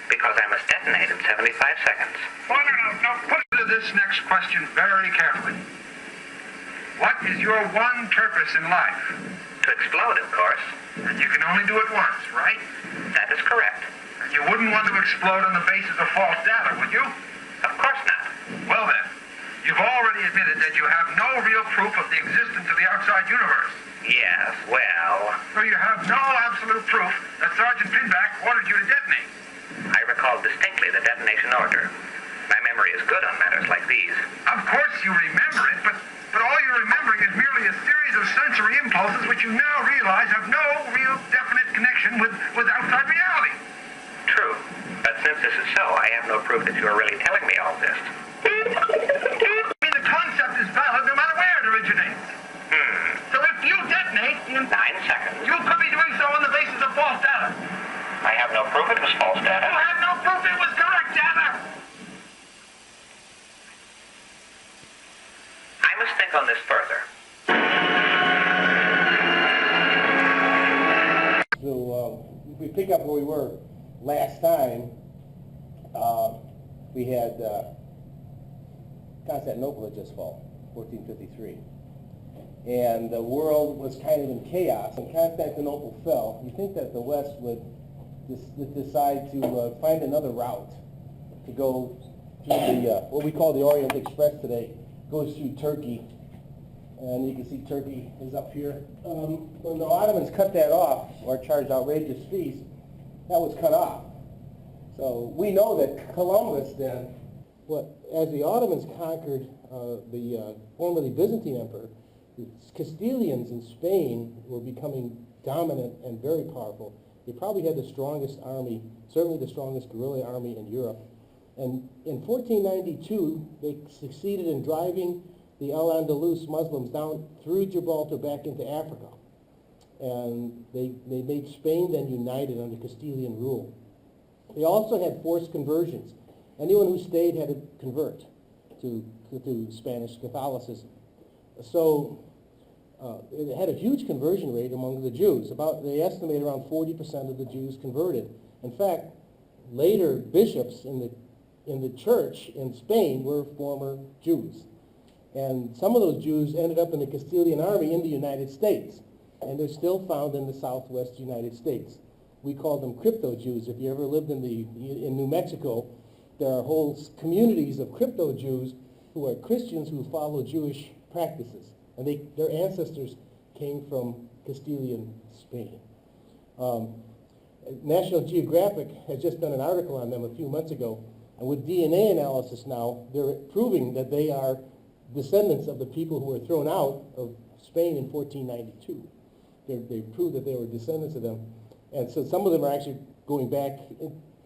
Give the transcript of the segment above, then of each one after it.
Because I must detonate in 75 seconds. Well, now, put to this next question very carefully. What is your one purpose in life? To explode, of course. And you can only do it once, right? That is correct. And you wouldn't want to explode on the basis of false data, would you? Of course not. Well then, you've already admitted that you have no real proof of the existence of the outside universe. Yes, well... So you have no absolute proof that Sergeant Pinback ordered you to detonate. I recall distinctly the detonation order. My memory is good on matters like these. Of course you remember it, but all you're remembering is merely a series of sensory impulses which you now realize have no real definite connection with outside reality. True. But since this is so, I have no proof that you are really telling me all this. I mean, the concept is valid no matter where it originates. So if you detonate in 9 seconds. you could be doing so on the basis of false data. I have no proof it was false data. You have no proof it was correct data. I must think on this further. So if we pick up where we were last time, we had Constantinople had just fallen, 1453. And the world was kind of in chaos. When Constantinople fell, you think that the West would decide to find another route to go through the, what we call the Orient Express today, goes through Turkey. And you can see Turkey is up here. When the Ottomans cut that off, or charged outrageous fees, that was cut off. So we know that Columbus then, as the Ottomans conquered the formerly Byzantine emperor, the Castilians in Spain were becoming dominant and very powerful. They probably had the strongest army, certainly the strongest guerrilla army in Europe. And in 1492, they succeeded in driving the Al-Andalus Muslims down through Gibraltar back into Africa. And they made Spain then united under Castilian rule. They also had forced conversions. Anyone who stayed had to convert to Spanish Catholicism. So it had a huge conversion rate among the Jews. They estimate around 40% of the Jews converted. In fact, later bishops in the church in Spain were former Jews. And some of those Jews ended up in the Castilian army in the United States. And they're still found in the southwest United States. We call them crypto-Jews. If you ever lived in New Mexico, there are whole communities of crypto-Jews who are Christians who follow Jewish practices. And their ancestors came from Castilian Spain. National Geographic has just done an article on them a few months ago. And with DNA analysis now, they're proving that they are descendants of the people who were thrown out of Spain in 1492. They proved that they were descendants of them. And so some of them are actually going back,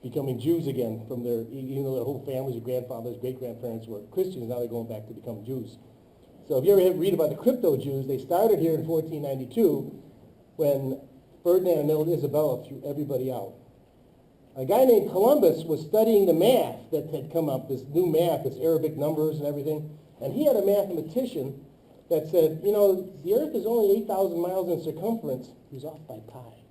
becoming Jews again from even though their whole families, their grandfathers, great-grandparents were Christians, now they're going back to become Jews. So if you ever read about the crypto-Jews, they started here in 1492 when Ferdinand and Isabella threw everybody out. A guy named Columbus was studying the math that had come up, this new math, this Arabic numbers and everything, and he had a mathematician that said, you know, the Earth is only 8,000 miles in circumference. He was off by pi.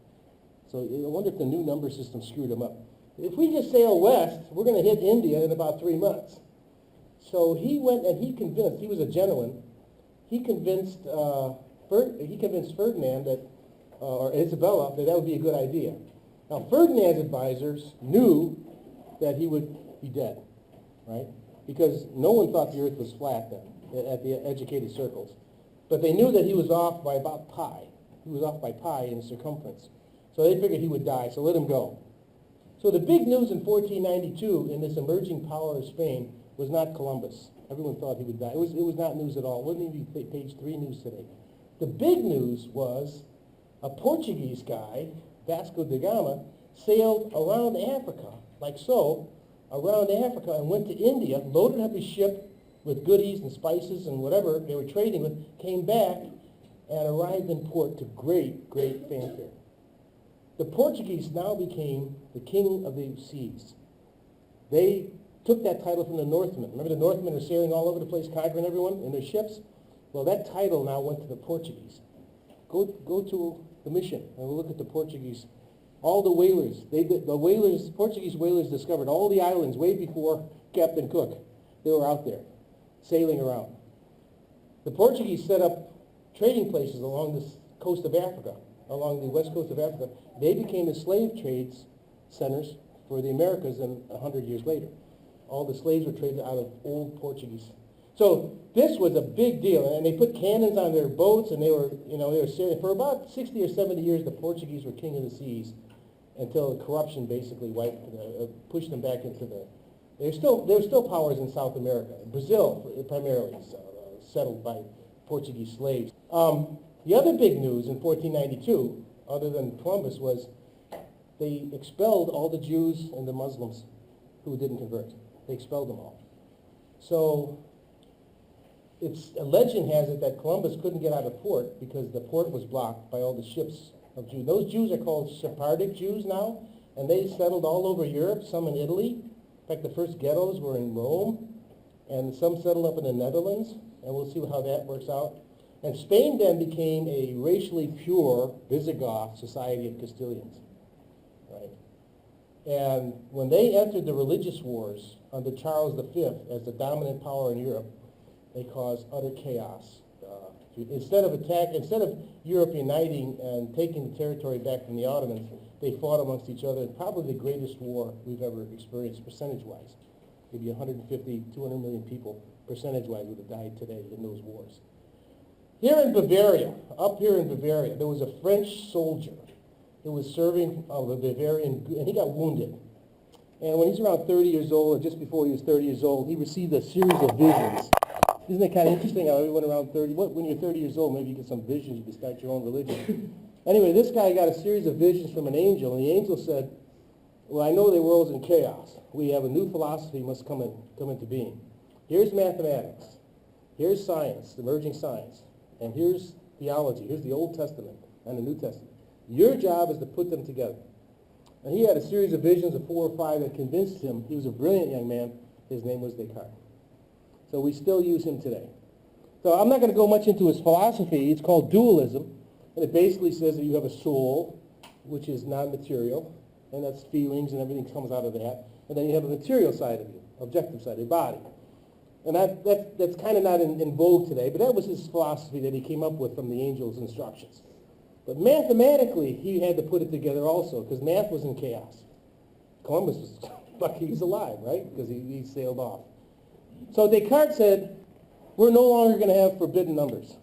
So I wonder if the new number system screwed him up. If we just sail west, we're going to hit India in about 3 months. So he went and he was a gentleman, he convinced Ferdinand that, or Isabella, that would be a good idea. Now Ferdinand's advisors knew that he would be dead, right? Because no one thought the Earth was flat then, at the educated circles. But they knew that he was off by about pi. He was off by pi in circumference. So they figured he would die, so let him go. So the big news in 1492 in this emerging power of Spain was not Columbus. Everyone thought he would die. It was not news at all. It wouldn't even be page 3 news today. The big news was a Portuguese guy, Vasco da Gama, sailed around Africa, like so, around Africa, and went to India, loaded up his ship with goodies and spices and whatever they were trading with, came back, and arrived in port to great, great fanfare. The Portuguese now became the king of the seas. They took that title from the Northmen. Remember the Northmen are sailing all over the place, conquering everyone in their ships? Well, that title now went to the Portuguese. Go to the mission and we'll look at the Portuguese All the whalers, Portuguese whalers discovered all the islands way before Captain Cook. They were out there, sailing around. The Portuguese set up trading places along the coast of Africa, along the west coast of Africa. They became the slave trades centers for the Americas 100 years later. All the slaves were traded out of old Portuguese. So this was a big deal, and they put cannons on their boats, and they were sailing. For about 60 or 70 years, the Portuguese were king of the seas, until corruption basically pushed them back into the. There were still powers in South America. Brazil primarily settled by Portuguese slaves. The other big news in 1492, other than Columbus, was they expelled all the Jews and the Muslims who didn't convert. They expelled them all. So a legend has it that Columbus couldn't get out of port because the port was blocked by all the ships of Jews. Those Jews are called Sephardic Jews now, and they settled all over Europe, some in Italy. In fact, the first ghettos were in Rome, and some settled up in the Netherlands, and we'll see how that works out. And Spain then became a racially pure Visigoth society of Castilians, right? And when they entered the religious wars under Charles V as the dominant power in Europe, they caused utter chaos. Instead of Europe uniting and taking the territory back from the Ottomans, they fought amongst each other in probably the greatest war we've ever experienced percentage-wise. Maybe 150, 200 million people percentage-wise would have died today in those wars. Here in Bavaria, up here in Bavaria, there was a French soldier who was serving the Bavarian, and he got wounded. And when he's around 30 years old, or just before he was 30 years old, he received a series of visions. Isn't it kind of interesting how everyone around 30, when you're 30 years old, maybe you get some visions, you can start your own religion. Anyway, this guy got a series of visions from an angel, and the angel said, well, I know the world's in chaos. We have a new philosophy must come into being. Here's mathematics. Here's science, emerging science. And here's theology. Here's the Old Testament and the New Testament. Your job is to put them together. And he had a series of visions of 4 or 5 that convinced him. He was a brilliant young man. His name was Descartes. So we still use him today. So I'm not going to go much into his philosophy. It's called dualism. And it basically says that you have a soul, which is non-material, and that's feelings and everything comes out of that. And then you have a material side of you, objective side, your body. And that's kind of not in vogue today, but that was his philosophy that he came up with from the angel's instructions. But mathematically, he had to put it together also, because math was in chaos. Columbus was lucky he's alive, right? Because he sailed off. So Descartes said, we're no longer going to have forbidden numbers.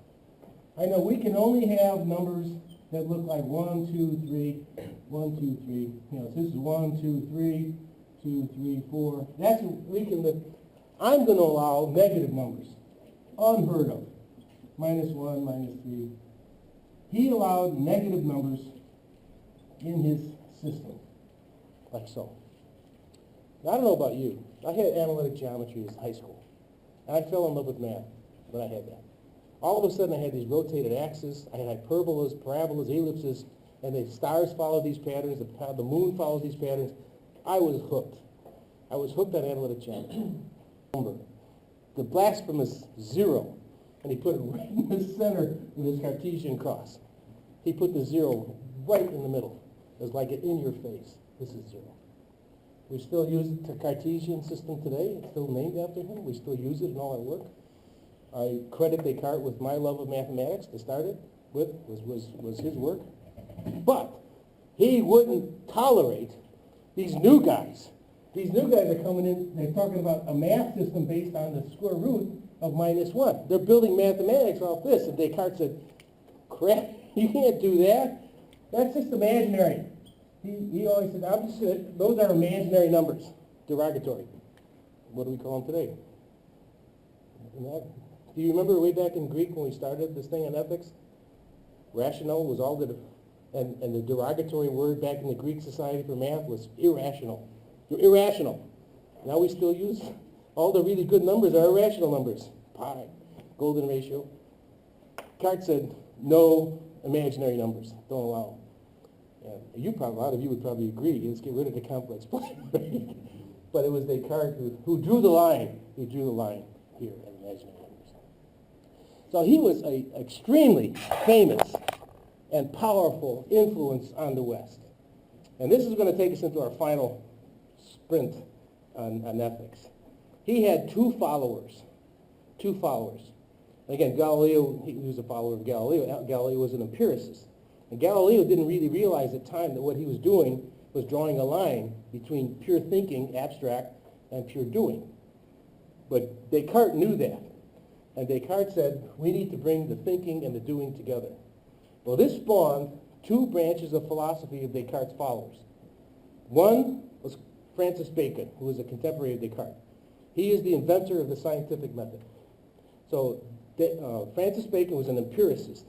I know we can only have numbers that look like 1, 2, 3, 1, 2, 3. You know, so this is 1, 2, 3, 2, 3, 4. That's what we can live. I'm going to allow negative numbers. Unheard of. -1, -3. He allowed negative numbers in his system, like so. Now, I don't know about you. I had analytic geometry in high school. And I fell in love with math when I had that. All of a sudden, I had these rotated axes. I had hyperbolas, parabolas, ellipses, and the stars followed these patterns. The moon follows these patterns. I was hooked. I was hooked on analytic geometry. The blasphemous 0, and he put it right in the center of his Cartesian cross. He put the 0 right in the middle. It was like in your face. This is 0. We still use the Cartesian system today. It's still named after him. We still use it in all our work. I credit Descartes with my love of mathematics to start it with, was his work. But he wouldn't tolerate these new guys. These new guys are coming in, they're talking about a math system based on the square root of -1. They're building mathematics off this. And Descartes said, crap, you can't do that. That's just imaginary. He always said, I'm just those are imaginary numbers, derogatory. What do we call them today? Do you remember way back in Greek when we started this thing on ethics? Rational was all that, and the derogatory word back in the Greek society for math was irrational. You're irrational. Now we still use all the really good numbers are irrational numbers. Pi, golden ratio. Descartes said, no imaginary numbers. Don't allow them. And a lot of you would probably agree. Let's get rid of the complex plane. But it was Descartes who drew the line. He drew the line here at imaginary numbers. So he was an extremely famous and powerful influence on the West. And this is going to take us into our final sprint on ethics. He had two followers. Again, Galileo, he was a follower of Galileo. Galileo was an empiricist. And Galileo didn't really realize at the time that what he was doing was drawing a line between pure thinking, abstract, and pure doing. But Descartes knew that. And Descartes said, we need to bring the thinking and the doing together. Well, this spawned two branches of philosophy of Descartes' followers. One was Francis Bacon, who was a contemporary of Descartes. He is the inventor of the scientific method. So Francis Bacon was an empiricist.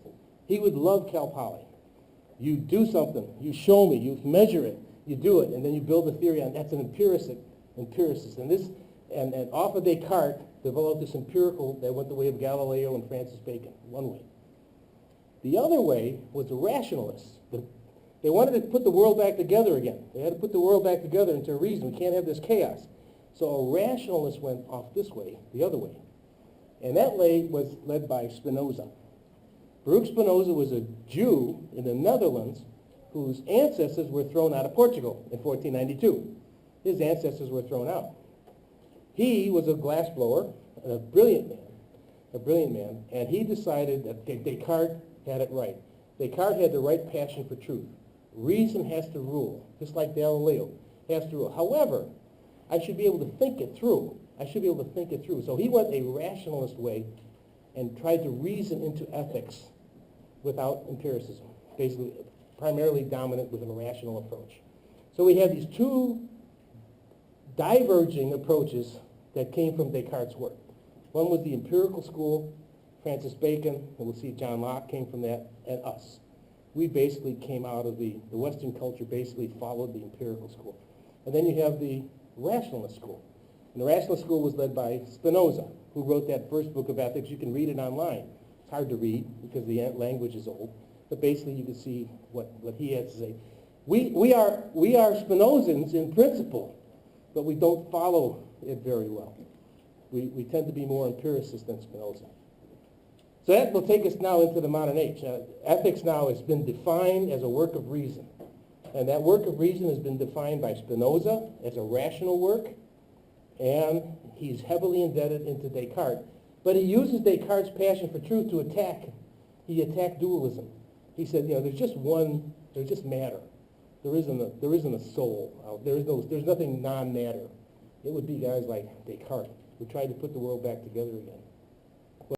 He would love Cal Poly. You do something, you show me, you measure it, you do it, and then you build a theory on that's an empiricist. And off of Descartes developed this empirical that went the way of Galileo and Francis Bacon, one way. The other way was the rationalists. They wanted to put the world back together again. They had to put the world back together into a reason. We can't have this chaos. So a rationalist went off this way, the other way. And that way was led by Spinoza. Baruch Spinoza was a Jew in the Netherlands whose ancestors were thrown out of Portugal in 1492. His ancestors were thrown out. He was a glassblower, a brilliant man, and he decided that Descartes had it right. Descartes had the right passion for truth. Reason has to rule, just like Galileo has to rule. However, I should be able to think it through. So he went a rationalist way and tried to reason into ethics without empiricism, basically primarily dominant with a rational approach. So we have these two diverging approaches that came from Descartes' work. One was the empirical school, Francis Bacon, and we'll see John Locke came from that, and us. We basically came out of the Western culture, basically followed the empirical school. And then you have the rationalist school. And the rationalist school was led by Spinoza, who wrote that first book of ethics. You can read it online. It's hard to read because the language is old, but basically you can see what he has to say. We are Spinozans in principle, but we don't follow it very well. We tend to be more empiricists than Spinoza. So that will take us now into the modern age. Ethics now has been defined as a work of reason. And that work of reason has been defined by Spinoza as a rational work, and he's heavily indebted into Descartes. But he uses Descartes' passion for truth to attack. He attacked dualism. He said, there's just matter. There isn't a soul. There's nothing non-matter. It would be guys like Descartes who tried to put the world back together again.